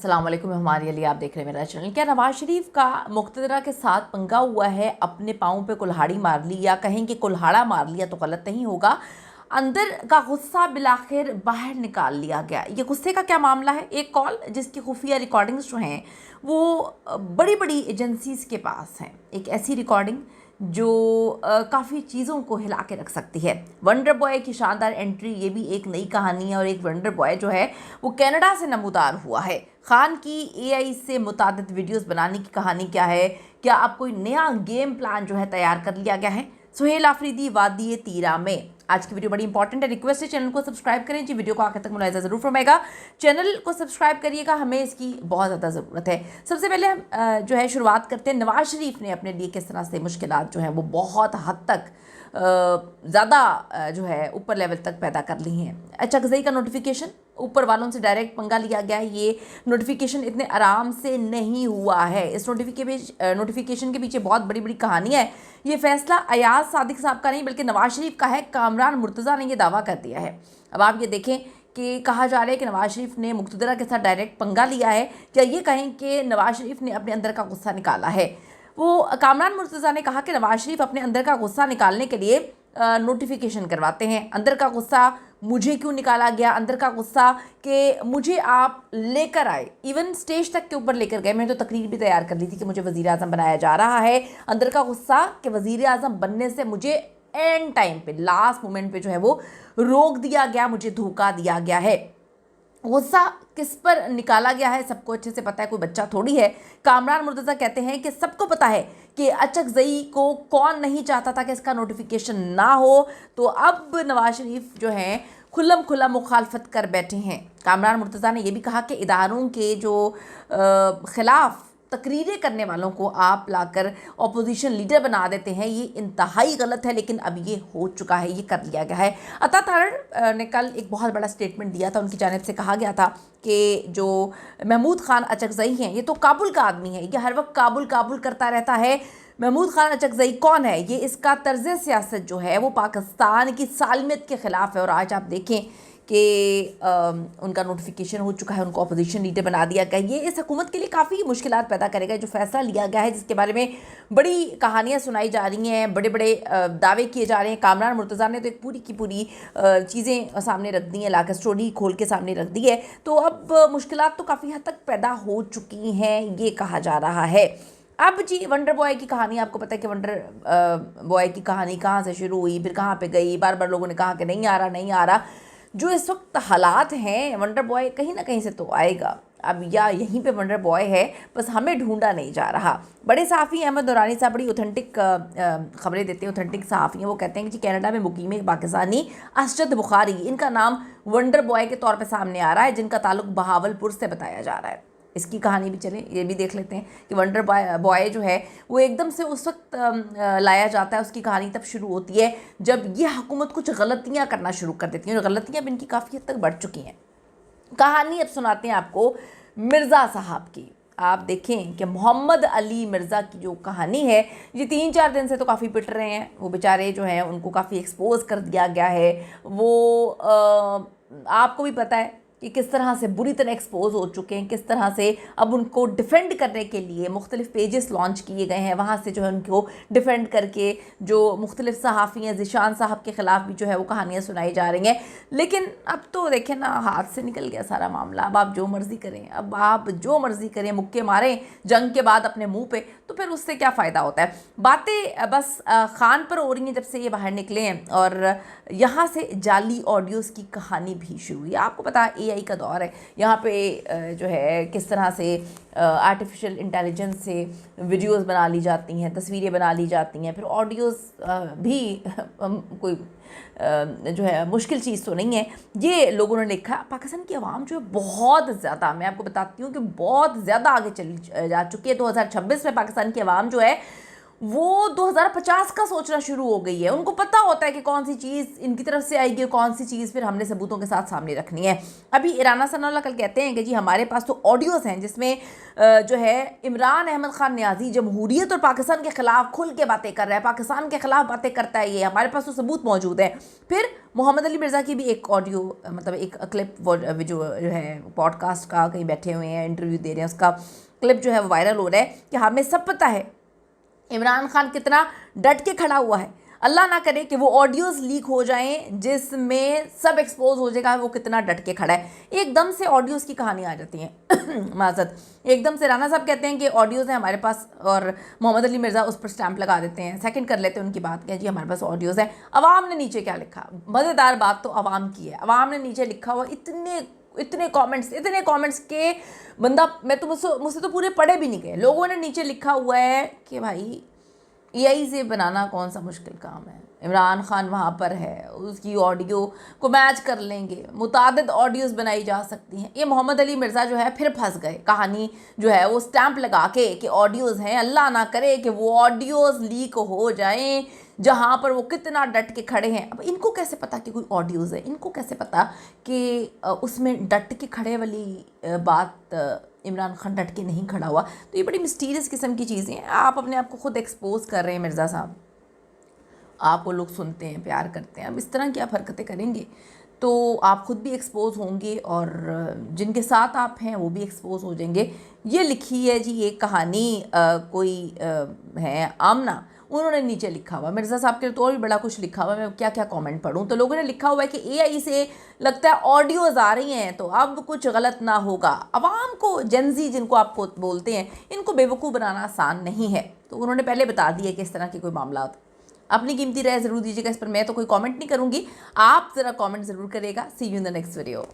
अस्सलाम वालेकुम, हमारे लिए आप देख रहे हैं मेरा चैनल। क्या नवाज शरीफ का मुक़्तदरा के साथ पंगा हुआ है? अपने पाँव पे कुल्हाड़ी मार ली, या कहें कि कुल्हाड़ा मार लिया तो गलत नहीं होगा। अंदर का गुस्सा बिलाखिर बाहर निकाल लिया गया। ये गुस्से का क्या मामला है? एक कॉल जिसकी खुफिया रिकॉर्डिंग्स जो हैं वो बड़ी बड़ी एजेंसीज़ के पास हैं। एक ऐसी रिकॉर्डिंग जो काफ़ी चीज़ों को हिला के रख सकती है। वंडर बॉय की शानदार एंट्री, ये भी एक नई कहानी है। और एक वंडर बॉय जो है वो कनाडा से नमूदार हुआ है। खान की एआई से मुतादिद वीडियोस बनाने की कहानी क्या है? क्या अब कोई नया गेम प्लान जो है तैयार कर लिया गया है? सुहेल आफरीदी वादी तीरा में। आज की वीडियो बड़ी इंपॉर्टेंट है। रिक्वेस्ट है चैनल को सब्सक्राइब करें जी। वीडियो को आखिर तक मुलाहिजा ज़रूर फरमाएगा। चैनल को सब्सक्राइब करिएगा, हमें इसकी बहुत ज़्यादा ज़रूरत है। सबसे पहले हम जो है शुरुआत करते हैं। नवाज शरीफ ने अपने लिए किस तरह से मुश्किलात जो हैं वो बहुत हद तक ज़्यादा जो है ऊपर लेवल तक पैदा कर ली हैं। अचकज़ई का नोटिफिकेशन, ऊपर वालों से डायरेक्ट पंगा लिया गया है। ये नोटिफिकेशन इतने आराम से नहीं हुआ है। इस नोटिफिकेशन के पीछे बहुत बड़ी बड़ी कहानी है। ये फैसला अयाज सादिक साहब का नहीं बल्कि नवाज शरीफ का है। कामरान मुर्तज़ा ने ये दावा कर दिया है। अब आप ये देखें कि कहा जा रहा है कि नवाज शरीफ ने मुक़्तदरा के साथ डायरेक्ट पंगा लिया है। क्या ये कहें कि नवाज शरीफ ने अपने अंदर का गुस्सा निकाला है? वो कामरान मुर्तज़ा ने कहा कि नवाज शरीफ अपने अंदर का गुस्सा निकालने के लिए नोटिफिकेशन करवाते हैं। अंदर का गुस्सा मुझे क्यों निकाला गया? अंदर का गुस्सा कि मुझे आप लेकर आए, इवन स्टेज तक के ऊपर लेकर गए। मैंने तो तकरीर भी तैयार कर ली थी कि मुझे वज़ीर आज़म बनाया जा रहा है। अंदर का गुस्सा कि वज़ीर आज़म बनने से मुझे एंड टाइम पे, लास्ट मोमेंट पे जो है वो रोक दिया गया, मुझे धोखा दिया गया है। गुस्सा किस पर निकाला गया है सबको अच्छे से पता है, कोई बच्चा थोड़ी है। कामरान मुर्तज़ा कहते हैं कि सबको पता है कि अचकज़ई को कौन नहीं चाहता था कि इसका नोटिफिकेशन ना हो। तो अब नवाज शरीफ जो हैं खुल्लम खुल्ला मुखालफत कर बैठे हैं। कामरान मुर्तज़ा ने यह भी कहा कि इदारों के जो ख़िलाफ़ तकरीरें करने वालों को आप लाकर अपोजिशन लीडर बना देते हैं, ये इंतहाई गलत है। लेकिन अब ये हो चुका है, ये कर लिया गया है। अता तारड़ ने कल एक बहुत बड़ा स्टेटमेंट दिया था। उनकी जानिब से कहा गया था कि जो महमूद खान अचकज़ई हैं, ये तो काबुल का आदमी है, ये हर वक्त काबुल काबुल करता रहता है। महमूद खान अचकज़ई कौन है? ये इसका तर्ज़ सियासत जो है वो पाकिस्तान की सालमियत के ख़िलाफ़ है। और आज आप देखें कि उनका नोटिफिकेशन हो चुका है, उनको अपोजिशन लीडर बना दिया गया। ये इस हुकूमत के लिए काफ़ी मुश्किलात पैदा करेगा। जो फ़ैसला लिया गया है, जिसके बारे में बड़ी कहानियाँ सुनाई जा रही हैं, बड़े बड़े दावे किए जा रहे हैं। कामरान मुर्तज़ा ने तो एक पूरी की पूरी चीज़ें सामने रख दी हैं, लाकर स्टोरी खोल के सामने रख दी है। तो अब मुश्किलात तो काफ़ी हद तक पैदा हो चुकी हैं, ये कहा जा रहा है। अब जी वंडर बॉय की कहानी, आपको पता है कि वंडर बॉय की कहानी कहाँ से शुरू हुई, फिर कहाँ पे गई। बार बार लोगों ने कहा कि नहीं आ रहा, नहीं आ रहा। जो इस वक्त हालात हैं, वंडर बॉय कहीं ना कहीं से तो आएगा। अब या यहीं पे वंडर बॉय है, बस हमें ढूंढा नहीं जा रहा। बड़े सहाफ़ी अहमद नूरानी साहब बड़ी ऑथेंटिक खबरें देते हैं, ऑथेंटिक सहाफ़ी हैं। वो कहते हैं कि कनाडा में मुकीम एक पाकिस्तानी असजद बुखारी, इनका नाम वंडर बॉय के तौर पे सामने आ रहा है, जिनका ताल्लुक बहावलपुर से बताया जा रहा है। इसकी कहानी भी चले, ये भी देख लेते हैं कि वंडर बॉय जो है वो एकदम से उस वक्त लाया जाता है। उसकी कहानी तब शुरू होती है जब ये हुकूमत कुछ गलतियां करना शुरू कर देती है, और गलतियां भी इनकी काफ़ी हद तक बढ़ चुकी हैं। कहानी अब सुनाते हैं आपको मिर्ज़ा साहब की। आप देखें कि मोहम्मद अली मिर्ज़ा की जो कहानी है, ये 3-4 दिन से तो काफ़ी पिट रहे हैं। वो बेचारे जो हैं उनको काफ़ी एक्सपोज कर दिया गया है। वो आपको भी पता है कि किस तरह से बुरी तरह एक्सपोज हो चुके हैं, किस तरह से अब उनको डिफेंड करने के लिए मुख्तलिफ पेजेस लॉन्च किए गए हैं। वहाँ से जो है उनको डिफेंड करके जो मुख्तलिफ सहाफ़ी हैं, ज़िशान साहब के ख़िलाफ़ भी जो है वो कहानियाँ सुनाई जा रही हैं। लेकिन अब तो देखें ना, हाथ से निकल गया सारा मामला। अब आप जो मर्ज़ी करें, अब आप जो मर्ज़ी करें, मुक्के मारें जंग के बाद अपने मुँह पर, तो फिर उससे क्या फ़ायदा होता है? बातें बस खान पर हो रही हैं जब से ये बाहर निकले हैं। और यहाँ से जाली ऑडियोज़ की कहानी भी शुरू हुई। आपको पता है एआई का दौर है। यहाँ पे जो है किस तरह से आर्टिफिशियल इंटेलिजेंस से वीडियोस बना ली जाती हैं, तस्वीरें बना ली जाती हैं, फिर ऑडियोज़ भी कोई जो है मुश्किल चीज़ तो नहीं है। ये लोगों ने लिखा। पाकिस्तान की आवाम जो है बहुत ज़्यादा, मैं आपको बताती हूँ कि बहुत ज़्यादा आगे चली जा चुकी है। 2026 में पाकिस्तान की आवाम जो है वो 2050 का सोचना शुरू हो गई है। उनको पता होता है कि कौन सी चीज़ इनकी तरफ से आएगी, कौन सी चीज़ फिर हमने सबूतों के साथ सामने रखनी है। अभी इराना सनाउल्लाह कल कहते हैं कि जी हमारे पास तो ऑडियोज़ हैं जिसमें जो है इमरान अहमद ख़ान नियाज़ी जमहूरियत और पाकिस्तान के ख़िलाफ़ खुल के बातें कर रहा है, पाकिस्तान के ख़िलाफ़ बातें करता है, ये हमारे पास तो सबूत मौजूद है। फिर मोहम्मद अली मिर्ज़ा की भी एक ऑडियो मतलब एक क्लिप जो है पॉडकास्ट का कहीं बैठे हुए हैं इंटरव्यू दे रहे हैं, उसका क्लिप जो है वो वायरल हो रहा है कि हमें सब पता है इमरान खान कितना डट के खड़ा हुआ है। अल्लाह ना करे कि वो ऑडियोज़ लीक हो जाएं जिसमें सब एक्सपोज हो जाएगा वो कितना डट के खड़ा है। एकदम से ऑडियोज़ की कहानी आ जाती है माजत, एकदम से राना साहब कहते हैं कि ऑडियोज़ हैं हमारे पास और मोहम्मद अली मिर्ज़ा उस पर स्टैंप लगा देते हैं, सेकंड कर लेते हैं उनकी बात कि जी हमारे पास ऑडियोज़ है। अवाम ने नीचे क्या लिखा, मज़ेदार बात तो अवाम की है। अवाम ने नीचे लिखा हुआ इतने कमेंट्स के बंदा मैं तो मुझसे तो पूरे पढ़े भी नहीं गए। लोगों ने नीचे लिखा हुआ है कि भाई एआई से बनाना कौन सा मुश्किल काम है, इमरान खान वहाँ पर है, उसकी ऑडियो को मैच कर लेंगे, मुतादिद ऑडियोज़ बनाई जा सकती हैं। ये मोहम्मद अली मिर्ज़ा जो है फिर फंस गए, कहानी जो है वो स्टैंप लगा के कि ऑडियोज़ हैं। अल्लाह ना करे कि वो ऑडियोज़ लीक हो जाएं जहाँ पर वो कितना डट के खड़े हैं। अब इनको कैसे पता कि कोई ऑडियोज़ है, इनको कैसे पता कि उसमें डट के खड़े वाली बात इमरान खान डट के नहीं खड़ा हुआ। तो ये बड़ी मिस्टीरियस किस्म की चीज़ें हैं। आप अपने आप को खुद एक्सपोज कर रहे हैं मिर्ज़ा साहब, आपको लोग सुनते हैं, प्यार करते हैं। अब इस तरह की आप हरकतें करेंगे तो आप खुद भी एक्सपोज होंगे और जिनके साथ आप हैं वो भी एक्सपोज हो जाएंगे। ये लिखी है जी ये कहानी कोई है आमना, उन्होंने नीचे लिखा हुआ। मिर्ज़ा साहब के तो और भी बड़ा कुछ लिखा हुआ है, मैं क्या क्या कमेंट पढ़ूँ। तो लोगों ने लिखा हुआ है कि एआई से लगता है ऑडियोज़ आ रही हैं तो अब कुछ गलत ना होगा। अवाम को जेनजी जिनको आप बोलते हैं इनको बेवकूफ़ बनाना आसान नहीं है। तो उन्होंने पहले बता दिया कि इस तरह के कोई मामला। अपनी कीमती राय ज़रूर दीजिएगा इस पर, मैं तो कोई कमेंट नहीं करूँगी, आप ज़रा कमेंट ज़रूर करिएगा। See you in the next video.